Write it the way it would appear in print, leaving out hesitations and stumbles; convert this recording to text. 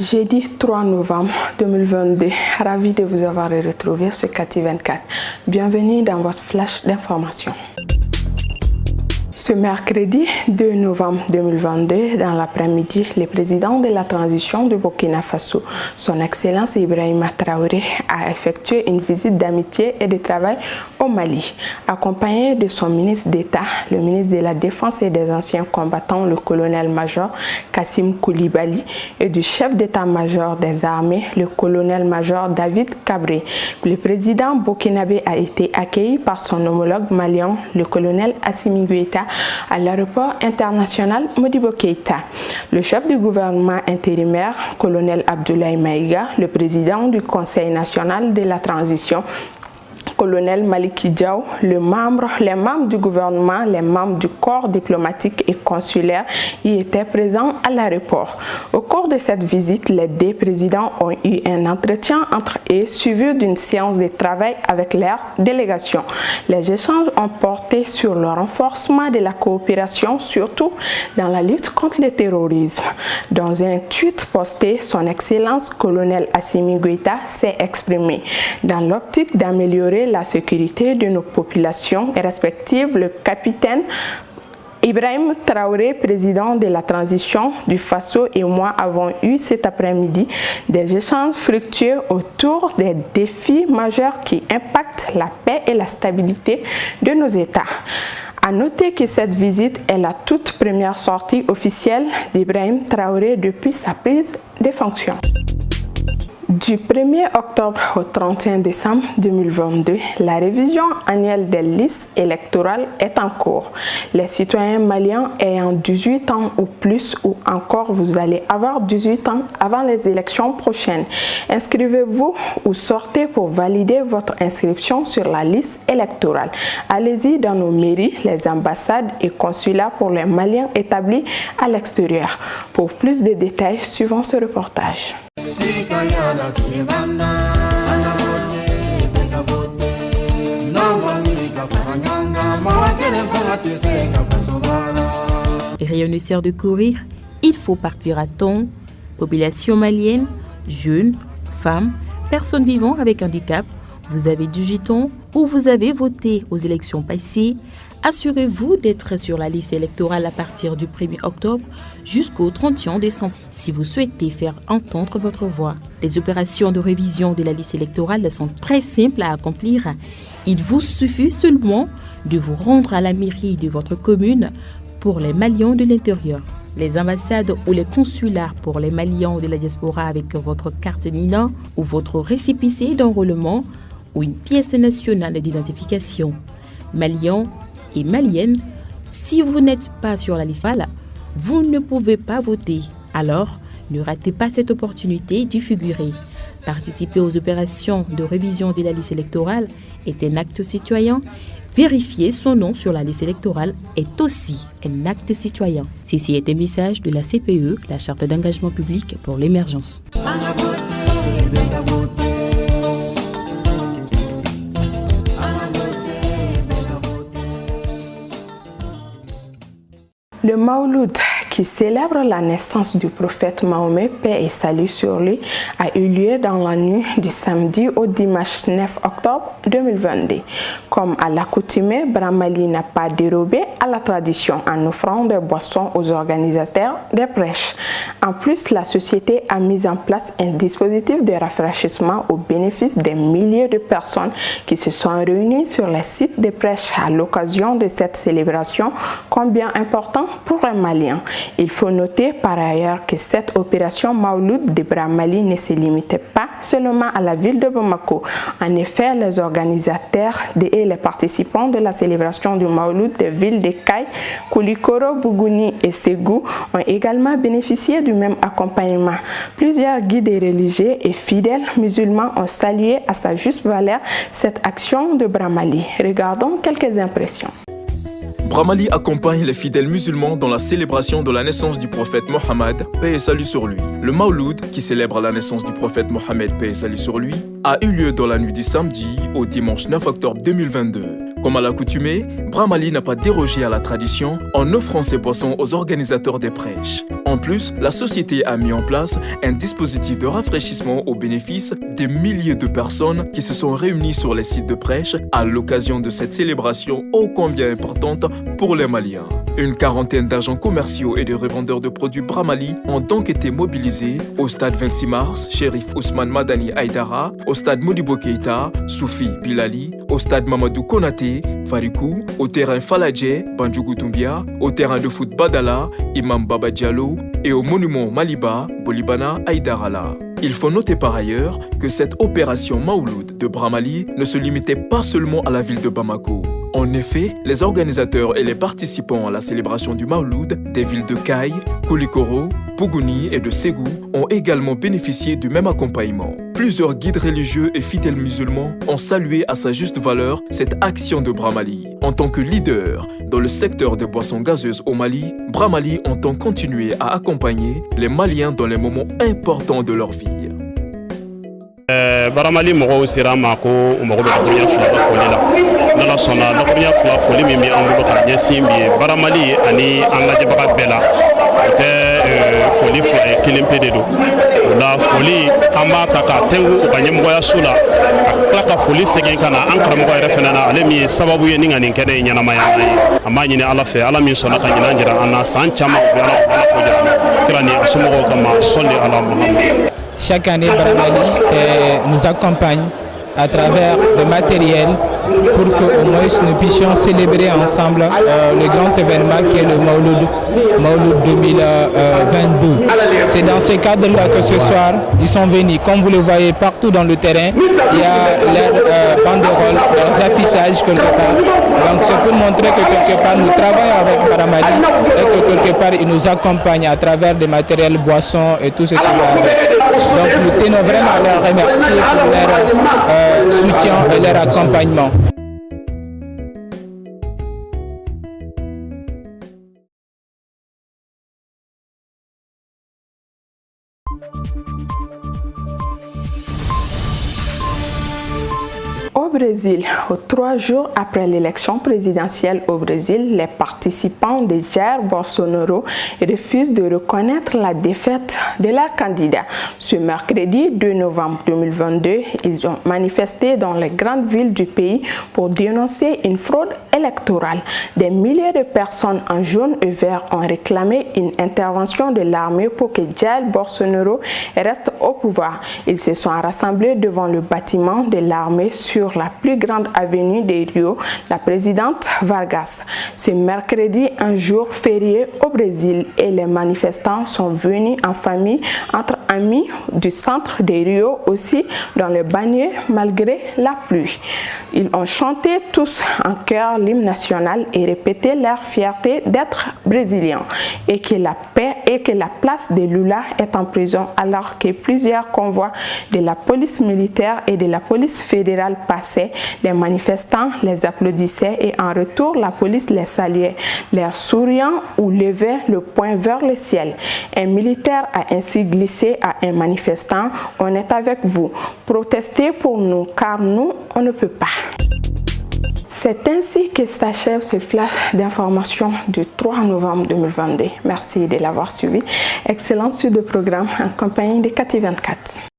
Jeudi 3 novembre 2022, ravi de vous avoir retrouvé sur Kati 24. Bienvenue dans votre flash d'information. Ce mercredi 2 novembre 2022, dans l'après-midi, le président de la transition du Burkina Faso, son Excellence Ibrahima Traoré, a effectué une visite d'amitié et de travail au Mali, accompagné de son ministre d'État, le ministre de la Défense et des anciens combattants, le colonel-major Kassim Koulibaly, et du chef d'état-major des armées, le colonel-major David Cabré. Le président burkinabé a été accueilli par son homologue malien, le colonel Assimi Goïta, à l'aéroport international Modibo Keïta. Le chef du gouvernement intérimaire, colonel Abdoulaye Maïga, le président du Conseil national de la transition, colonel Maliki Diaw, les membres du gouvernement, les membres du corps diplomatique et consulaire y étaient présents à l'aéroport. Au cours de cette visite, les deux présidents ont eu un entretien entre eux suivi d'une séance de travail avec leur délégation. Les échanges ont porté sur le renforcement de la coopération, surtout dans la lutte contre le terrorisme. Dans un tweet posté, son Excellence colonel Assimi Goïta s'est exprimé dans l'optique d'améliorer la sécurité de nos populations respectives. Le capitaine Ibrahim Traoré, président de la transition du Faso, et moi avons eu cet après-midi des échanges fructueux autour des défis majeurs qui impactent la paix et la stabilité de nos États. À noter que cette visite est la toute première sortie officielle d'Ibrahim Traoré depuis sa prise de fonction. Du 1er octobre au 31 décembre 2022, la révision annuelle des listes électorales est en cours. Les citoyens maliens ayant 18 ans ou plus, ou encore vous allez avoir 18 ans avant les élections prochaines, inscrivez-vous ou sortez pour valider votre inscription sur la liste électorale. Allez-y dans nos mairies, les ambassades et consulats pour les Maliens établis à l'extérieur. Pour plus de détails, suivons ce reportage. Rien ne sert de courir, il faut partir à temps. Population malienne, jeunes, femmes, personnes vivant avec handicap, vous avez 18 ans ou vous avez voté aux élections passées, assurez-vous d'être sur la liste électorale à partir du 1er octobre jusqu'au 31 décembre si vous souhaitez faire entendre votre voix. Les opérations de révision de la liste électorale sont très simples à accomplir. Il vous suffit seulement de vous rendre à la mairie de votre commune pour les Maliens de l'intérieur, les ambassades ou les consulats pour les Maliens de la diaspora avec votre carte NINA ou votre récépissé d'enrôlement ou une pièce nationale d'identification. Maliens et Maliennes, si vous n'êtes pas sur la liste, vous ne pouvez pas voter. Alors, ne ratez pas cette opportunité d'y figurer. Participer aux opérations de révision de la liste électorale est un acte citoyen. Vérifier son nom sur la liste électorale est aussi un acte citoyen. Ceci est un message de la CPE, la Charte d'engagement public pour l'émergence. Le Mawlud, qui célèbre la naissance du prophète Mahomet, paix et salut sur lui, a eu lieu dans la nuit du samedi au dimanche 9 octobre 2022. Comme à l'accoutumée, Bramali n'a pas dérobé à la tradition en offrant des boissons aux organisateurs des prêches. En plus, la société a mis en place un dispositif de rafraîchissement au bénéfice des milliers de personnes qui se sont réunies sur les sites de prêches à l'occasion de cette célébration, combien important pour les Maliens. Il faut noter par ailleurs que cette opération Mawlud de Bramali ne se limitait pas seulement à la ville de Bamako. En effet, les organisateurs et les participants de la célébration du Mawlud des villes de Kay, Koulikoro, Bougouni et Ségou ont également bénéficié du même accompagnement. Plusieurs guides religieux et fidèles musulmans ont salué à sa juste valeur cette action de Bramali. Regardons quelques impressions. Bramali accompagne les fidèles musulmans dans la célébration de la naissance du prophète Mohammed, paix et salut sur lui. Le Mawlud, qui célèbre la naissance du prophète Mohammed, paix et salut sur lui, a eu lieu dans la nuit du samedi au dimanche 9 octobre 2022. Comme à l'accoutumée, Bramali n'a pas dérogé à la tradition en offrant ses boissons aux organisateurs des prêches. En plus, la société a mis en place un dispositif de rafraîchissement au bénéfice des milliers de personnes qui se sont réunies sur les sites de prêche à l'occasion de cette célébration ô combien importante pour les Maliens. Une quarantaine d'agents commerciaux et de revendeurs de produits Bramali ont donc été mobilisés au stade 26 mars, Chérif Ousmane Madani Aïdara, au stade Modibo Keïta, Soufi Bilali, au stade Mamadou Konaté, Farikou, au terrain Faladje, Bandjougou Doumbia, au terrain de foot Badala, Imam Baba Diallo et au monument Maliba, Bolibana Aïdarala. Il faut noter par ailleurs que cette opération Maouloud de Bramali ne se limitait pas seulement à la ville de Bamako. En effet, les organisateurs et les participants à la célébration du Maouloud des villes de Kaye, Koulikoro, Pougouni et de Ségou ont également bénéficié du même accompagnement. Plusieurs guides religieux et fidèles musulmans ont salué à sa juste valeur cette action de Bramali. En tant que leader dans le secteur des boissons gazeuses au Mali, Bramali entend continuer à accompagner les Maliens dans les moments importants de leur vie. Bramali mɔgɔw sera ma ko u mago bɛ dakuruɲɛ fila ka foli la n'Ala sɔnna dakuruɲɛ fila foli min bɛ an bolo ka ɲɛsin bi ye Bramali ani an lajɛbaga bɛɛ la o tɛ foli fila ye kelen pe de don o la foli an b'a ta k'a tɛngu u ka ɲɛmɔgɔyaso la ka tila ka foli segin ka na an karamɔgɔ yɛrɛ fana na ale min ye sababu ye ni ka nin kɛnɛ ye ɲɛnamaya an ye an b'a ɲini Ala fɛ Ala min sɔnna ka ɲinan jira an na san caman u bɛ Ala ko jira an na kira ni a somɔgɔw kama sɔli Ala Muhammad. Chaque année, Bramali nous accompagne à travers le matériel pour qu'au moins nous puissions célébrer ensemble le grand événement qui est le Maouloud 2022. C'est dans ce cadre-là que ce soir, ils sont venus. Comme vous le voyez partout dans le terrain, il y a leurs banderoles, leurs affichages quelque part. Donc c'est pour montrer que quelque part nous travaillons avec Bramali et que quelque part ils nous accompagnent à travers des matériels, boissons et tout ce qui va avec. Donc nous tenons vraiment à leur remercier pour leur soutien et leur accompagnement. Au Brésil, 3 jours après l'élection présidentielle au Brésil, les participants de Jair Bolsonaro refusent de reconnaître la défaite de leur candidat. Ce mercredi 2 novembre 2022, ils ont manifesté dans les grandes villes du pays pour dénoncer une fraude électorale. Des milliers de personnes en jaune et vert ont réclamé une intervention de l'armée pour que Jair Bolsonaro reste au pouvoir. Ils se sont rassemblés devant le bâtiment de l'armée sur la plus grande avenue de Rio, la présidente Vargas. Ce mercredi, un jour férié au Brésil, et les manifestants sont venus en famille entre amis du centre de Rio, aussi dans le banlieue malgré la pluie. Ils ont chanté tous en chœur l'hymne national et répété leur fierté d'être brésiliens et que la paix et que la place de Lula est en prison alors que plusieurs convois de la police militaire et de la police fédérale passaient. Les manifestants les applaudissaient et en retour la police les saluait, leur souriant ou levait le poing vers le ciel. Un militaire a ainsi glissé à un manifestant: on est avec vous, protestez pour nous car nous on ne peut pas. C'est ainsi que s'achève ce flash d'information du 3 novembre 2022. Merci de l'avoir suivi. Excellente suite de programme en compagnie de Cathy 24.